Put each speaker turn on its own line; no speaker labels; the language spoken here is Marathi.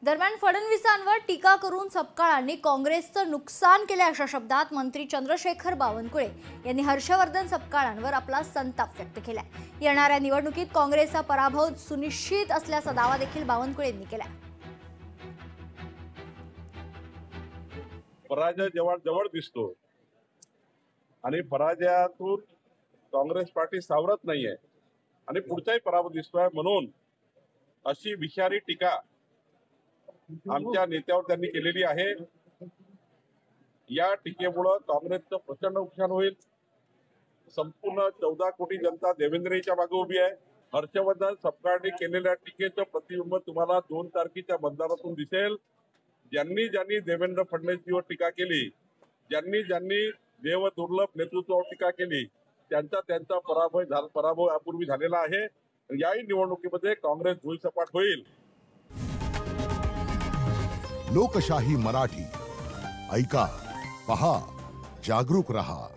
दरम्यान फडणवीसांवर टीका करून सपकाळांनी काँग्रेसचं नुकसान केले अशा शब्दात मंत्री चंद्रशेखर बावनकुळे यांनी हर्षवर्धन सपकाळांवर आपला संताप व्यक्त केलाय। येणाऱ्या निवडणुकीत काँग्रेसचा पराभव सुनिश्चित असल्याचा दावा देखील बावनकुळे यांनी केलाय।
पराजय जेव्हा जवळ दिसतो आणि पराजयातून काँग्रेस पार्टी सावरत नाहीये आणि पुढचाही पराभव दिसतोय, म्हणून अशी विषारी टीका आमच्या नेत्यावर त्यांनी केलेली आहे। या टीकेमुळे काँग्रेसचं प्रचंड नुकसान होईल। संपूर्ण 14 कोटी जनता देवेंद्रजीच्या मागे उभी आहे। हर्षवर्धन सपकाळांनी केलेल्या टीकेचं प्रतिबिंब तुम्हाला 2 तारखेच्या मतदानातून दिसेल। ज्यांनी ज्यांनी देवेंद्र फडणवीसवर टीका केली, ज्यांनी ज्यांनी देव दुर्लभ नेतृत्वावर टीका केली, त्यांचा पराभव यापूर्वी झालेला आहे। याही निवडणुकीमध्ये काँग्रेस भुईसपाट होईल।
लोकशाही मराठी ऐका, पहा, जागरूक रहा।